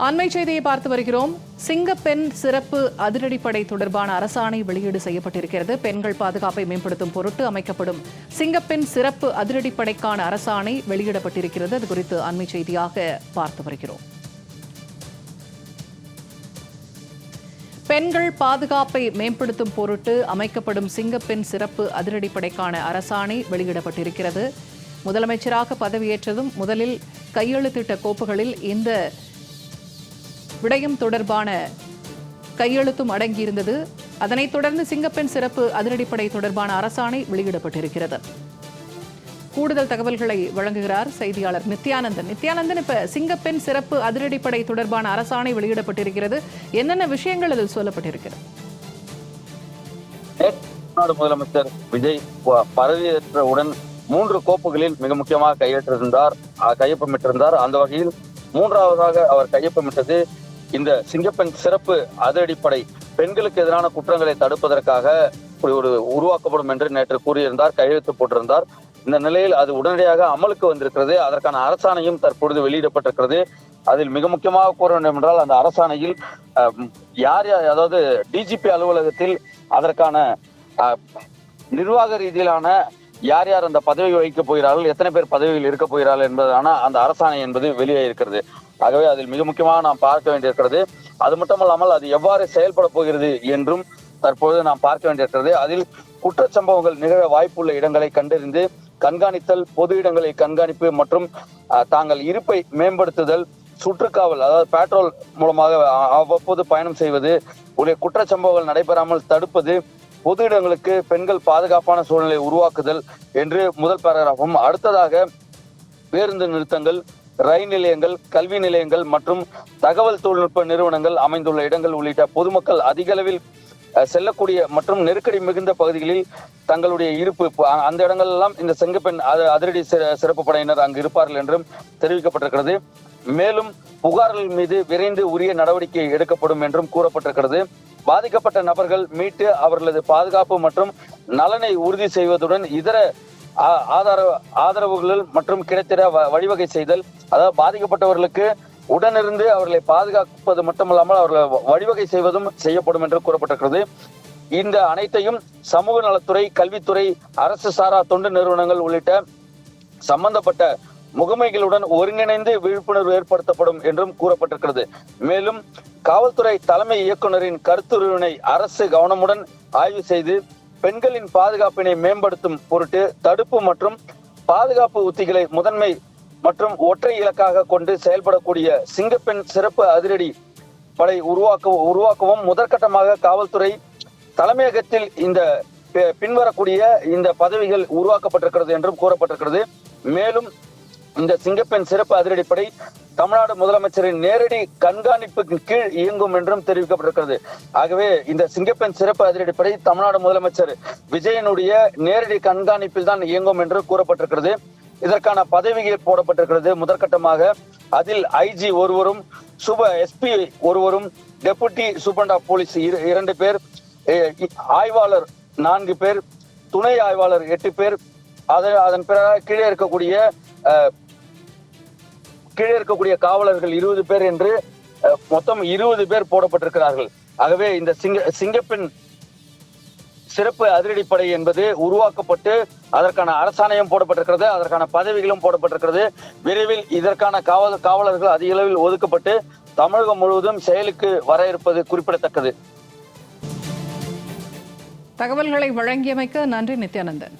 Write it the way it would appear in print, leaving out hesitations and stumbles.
அண்மை செய்தியை பார்த்து வருகிறோம். சிங்கப்பெண் சிறப்பு அதிரடிப்படை தொடர்பான அரசாணை வெளியீடு செய்யப்பட்டிருக்கிறது. பெண்கள் பாதுகாப்பை மேம்படுத்தும் பொருட்டு அமைக்கப்படும் சிங்கப்பெண் சிறப்பு அதிரடிப்படைக்கான அரசாணை வெளியிடப்பட்டிருக்கிறது. அது குறித்து அண்மை செய்தியாக பார்த்து வருகிறோம். பெண்கள் பாதுகாப்பை மேம்படுத்தும் பொருட்டு அமைக்கப்படும் சிங்கப்பெண் சிறப்பு அதிரடிப்படைக்கான அரசாணை வெளியிடப்பட்டிருக்கிறது. முதலமைச்சராக பதவியேற்றதும் முதலில் கையெழுத்திட்ட கோப்புகளில் இந்த விடயம் தொடர்பான கையெழுத்தும் அடங்கியிருந்தது. அதனைத் தொடர்ந்து சிங்கப்பெண் சிறப்பு அதிரடிப்படை தொடர்பான அரசாணை வெளியிடப்பட்டிருக்கிறது. கூடுதல் தகவல்களை வழங்குகிறார் செய்தியாளர் நித்யானந்தன். இப்ப சிங்கப்பெண் சிறப்பு அதிரடிப்படை தொடர்பான அரசாணை வெளியிடப்பட்டிருக்கிறது. என்னென்ன விஷயங்கள் அதில் சொல்லப்பட்டிருக்கிறது? முதலமைச்சர் விஜய் பதவியேற்றவுடன் 3 கோப்புகளில் மிக முக்கியமாக கையொப்பமிட்டிருந்தார். அந்த வகையில் 3ஆவதாக அவர் கையொப்பமிட்டது இந்த சிங்கப்பெண் சிறப்பு அதிரடிப்படை பெண்களுக்கு எதிரான குற்றங்களை தடுப்பதற்காக ஒரு உருவாக்கப்படும் என்று நேற்று கூறியிருந்தார், கையெழுத்து போட்டிருந்தார். இந்த நிலையில் அது உடனடியாக அமலுக்கு வந்திருக்கிறது. அதற்கான அரசாணையும் தற்பொழுது வெளியிடப்பட்டிருக்கிறது. அதில் மிக முக்கியமாக கூற வேண்டும் என்றால், அந்த அரசாணையில் அதாவது டிஜிபி அலுவலகத்தில் அதற்கான நிர்வாக ரீதியிலான யார் யார் அந்த பதவி வகிக்க போகிறார்கள், எத்தனை பேர் பதவியில் இருக்க போகிறார்கள் என்பதான அந்த அரசாணை என்பது வெளியே இருக்கிறது. ஆகவே அதில் மிக முக்கியமாக நாம் பார்க்க வேண்டியிருக்கிறது. அது மட்டுமல்லாமல் அது எவ்வாறு செயல்பட போகிறது என்றும் தற்போது நாம் பார்க்க வேண்டியிருக்கிறது. அதில் குற்றச்சம்பவங்கள் நிகழ வாய்ப்புள்ள இடங்களை கண்டறிந்து கண்காணித்தல், பொது இடங்களை கண்காணிப்பு மற்றும் தாங்கள் இருப்பை மேம்படுத்துதல், சுற்றுக்காவல் அதாவது பேட்ரோல் மூலமாக அவ்வப்போது பயணம் செய்வது, குற்றச்சம்பவங்கள் நடைபெறாமல் தடுப்பது, பொது இடங்களுக்கு பெண்கள் பாதுகாப்பான சூழ்நிலை உருவாக்குதல் என்று முதல் பேராகிராஃபும், அடுத்ததாக பேருந்து நிறுத்தங்கள், ரயில் நிலையங்கள், கல்வி நிலையங்கள் மற்றும் தகவல் தொழில்நுட்ப நிறுவனங்கள் அமைந்துள்ள இடங்கள் உள்ளிட்ட பொதுமக்கள் அதிக அளவில் செல்லக்கூடிய மற்றும் நெருக்கடி மிகுந்த பகுதிகளில் தங்களுடைய இருப்பு அந்த இடங்கள் எல்லாம் இந்த சிங்கப்பெண் அதிரடி சிறப்பு படையினர் அங்கு இருப்பார்கள் என்றும் தெரிவிக்கப்பட்டிருக்கிறது. மேலும் புகார்கள் மீது விரைந்து உரிய நடவடிக்கை எடுக்கப்படும் என்றும் கூறப்பட்டிருக்கிறது. பாதிக்கப்பட்ட நபர்கள் மீட்டு அவர்களது பாதுகாப்பு மற்றும் நலனை உறுதி செய்வதுடன் இதர ஆதரவுகள் மற்றும் கிடைத்திட வழிவகை செய்தல், அதாவது பாதிக்கப்பட்டவர்களுக்கு உடனிருந்து அவர்களை பாதுகாப்பது மட்டுமல்லாமல் அவர்களை வழிவகை செய்வதும் செய்யப்படும் என்று கூறப்பட்டிருக்கிறது. இந்த அனைத்தையும் சமூக நலத்துறை, கல்வித்துறை, அரசு சாரா தொண்டு நிறுவனங்கள் உள்ளிட்ட சம்பந்தப்பட்ட முகமைகளுடன் ஒருங்கிணைந்து விழிப்புணர்வு ஏற்படுத்தப்படும் என்றும் கூறப்பட்டிருக்கிறது. மேலும் காவல்துறை தலைமை இயக்குநரின் கருத்துருவினை அரசு கவனமுடன் ஆய்வு செய்து பெண்களின் பாதுகாப்பினை மேம்படுத்தும் பொருட்டு தடுப்பு மற்றும் பாதுகாப்பு உத்திகளை முதன்மை மற்றும் ஒற்றை இலக்காக கொண்டு செயல்படக்கூடிய சிங்கப்பெண் சிறப்பு அதிரடி படை உருவாக்கவும் முதற்கட்டமாக காவல்துறை தலைமையகத்தில் இந்த பின்வரக்கூடிய இந்த பதவிகள் உருவாக்கப்பட்டிருக்கிறது என்றும் கூறப்பட்டிருக்கிறது. மேலும் இந்த சிங்கப்பெண் சிறப்பு அதிரடிப்படை தமிழ்நாடு முதலமைச்சரின் நேரடி கண்காணிப்புக்கு கீழ் இயங்கும் என்றும் தெரிவிக்கப்பட்டிருக்கிறது. ஆகவே இந்த சிங்கப்பெண் சிறப்பு அதிரடிப்படை தமிழ்நாடு முதலமைச்சர் விஜயனுடைய நேரடி கண்காணிப்பில் தான் இயங்கும் என்று கூறப்பட்டிருக்கிறது. இதற்கான பதவிகள் போடப்பட்டிருக்கிறது. முதற்கட்டமாக அதில் ஐஜி ஒருவரும், எஸ்பி ஒருவரும், டெபுட்டி சூப்பரண்ட் ஆஃப் போலீஸ் 2 பேர், ஆய்வாளர் 4 பேர், துணை ஆய்வாளர் 8 பேர், அதன் பிறகு கீழே இருக்கக்கூடிய காவலர்கள் 20 பேர் என்று மொத்தம் 20 பேர் போடப்பட்டிருக்கிறார்கள். ஆகவே இந்த சிங்கப்பெண் சிறப்பு அதிரடிப்படை என்பது உருவாக்கப்பட்டு அதற்கான அரசாணையும் போடப்பட்டிருக்கிறது, அதற்கான பதவிகளும் போடப்பட்டிருக்கிறது. விரைவில் இதற்கான காவலர்கள் அதிக அளவில் ஒதுக்கப்பட்டு தமிழகம் முழுவதும் செயலுக்கு வர இருப்பது குறிப்பிடத்தக்கது. தகவல்களை வழங்கியமைக்க நன்றி நித்யானந்தன்.